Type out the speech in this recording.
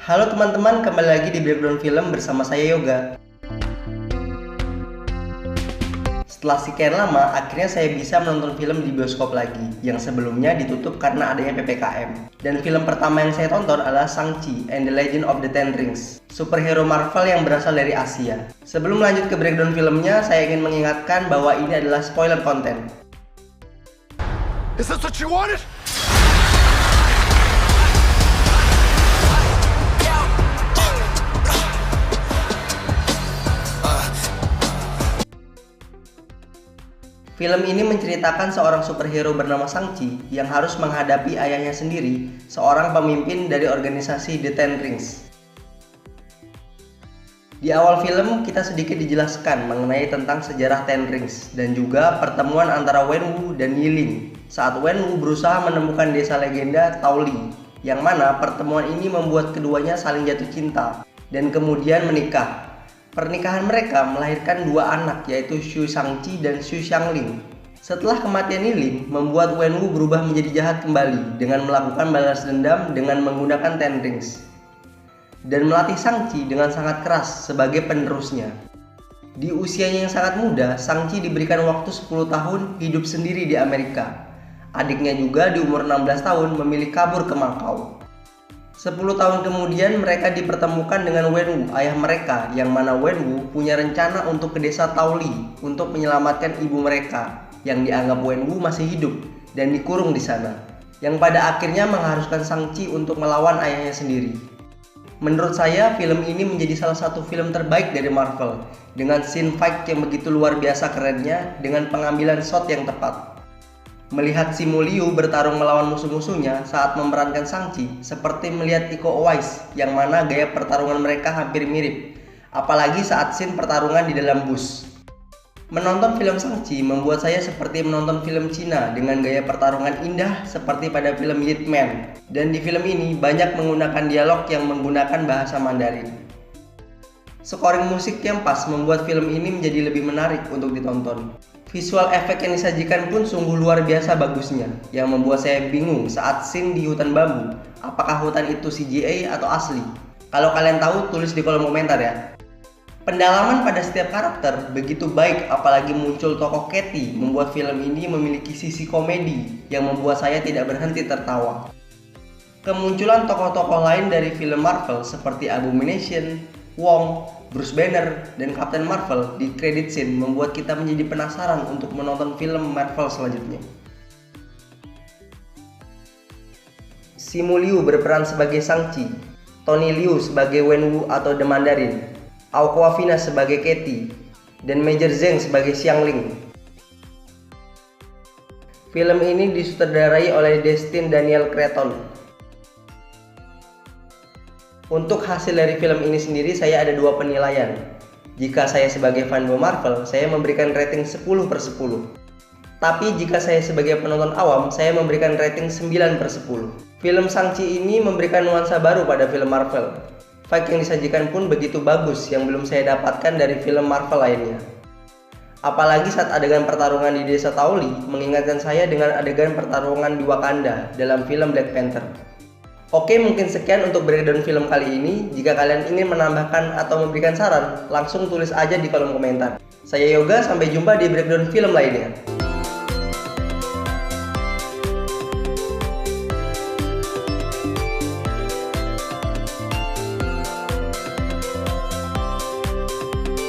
Halo teman-teman, kembali lagi di Breakdown Film bersama saya Yoga. Setelah sekian lama, akhirnya saya bisa menonton film di bioskop lagi, yang sebelumnya ditutup karena adanya PPKM. Dan film pertama yang saya tonton adalah Shang-Chi and the Legend of the Ten Rings, superhero Marvel yang berasal dari Asia. Sebelum lanjut ke breakdown filmnya, saya ingin mengingatkan bahwa ini adalah spoiler content. Is this what you wanted? Film ini menceritakan seorang superhero bernama Shang-Chi yang harus menghadapi ayahnya sendiri, seorang pemimpin dari organisasi The Ten Rings. Di awal film, kita sedikit dijelaskan mengenai tentang sejarah Ten Rings dan juga pertemuan antara Wenwu dan Yiling saat Wenwu berusaha menemukan desa legenda Taoli, yang mana pertemuan ini membuat keduanya saling jatuh cinta dan kemudian menikah. Pernikahan mereka melahirkan dua anak, yaitu Xu Shangqi dan Xu Xiangling. Setelah kematian Yiling, membuat Wenwu berubah menjadi jahat kembali dengan melakukan balas dendam dengan menggunakan Ten Rings dan melatih Shangqi dengan sangat keras sebagai penerusnya. Di usianya yang sangat muda, Shangqi diberikan waktu 10 tahun hidup sendiri di Amerika. Adiknya juga di umur 16 tahun memilih kabur ke Makau. 10 tahun kemudian mereka dipertemukan dengan Wenwu, ayah mereka, yang mana Wenwu punya rencana untuk ke desa Taoli untuk menyelamatkan ibu mereka yang dianggap Wenwu masih hidup dan dikurung di sana, yang pada akhirnya mengharuskan Shang-Chi untuk melawan ayahnya sendiri. Menurut saya, film ini menjadi salah satu film terbaik dari Marvel dengan scene fight yang begitu luar biasa kerennya dengan pengambilan shot yang tepat. Melihat Simu Liu bertarung melawan musuh-musuhnya saat memerankan Shang-Chi seperti melihat Iko Uwais, yang mana gaya pertarungan mereka hampir mirip, apalagi saat scene pertarungan di dalam bus. Menonton film Shang-Chi membuat saya seperti menonton film Cina dengan gaya pertarungan indah seperti pada film Ip Man, dan di film ini banyak menggunakan dialog yang menggunakan bahasa Mandarin. Scoring musik yang pas membuat film ini menjadi lebih menarik untuk ditonton. Visual efek yang disajikan pun sungguh luar biasa bagusnya, yang membuat saya bingung saat scene di hutan bambu, apakah hutan itu CGI atau asli. Kalau kalian tahu, tulis di kolom komentar ya. Pendalaman pada setiap karakter begitu baik, apalagi muncul tokoh Katy membuat film ini memiliki sisi komedi yang membuat saya tidak berhenti tertawa. Kemunculan tokoh-tokoh lain dari film Marvel seperti Abomination, Wong, Bruce Banner, dan Captain Marvel di credit scene membuat kita menjadi penasaran untuk menonton film Marvel selanjutnya. Simu Liu berperan sebagai Shang-Chi, Tony Liu sebagai Wenwu atau The Mandarin, Awkwafina sebagai Katy, dan Major Zheng sebagai Xiangling. Film ini disutradarai oleh Destin Daniel Cretton. Untuk hasil dari film ini sendiri, saya ada dua penilaian. Jika saya sebagai fanboy Marvel, saya memberikan rating 10/10. Tapi jika saya sebagai penonton awam, saya memberikan rating 9/10. Film Shang-Chi ini memberikan nuansa baru pada film Marvel. Fight yang disajikan pun begitu bagus yang belum saya dapatkan dari film Marvel lainnya. Apalagi saat adegan pertarungan di desa Taoli mengingatkan saya dengan adegan pertarungan di Wakanda dalam film Black Panther. Oke, mungkin sekian untuk breakdown film kali ini. Jika kalian ingin menambahkan atau memberikan saran, langsung tulis aja di kolom komentar. Saya Yoga, sampai jumpa di breakdown film lainnya.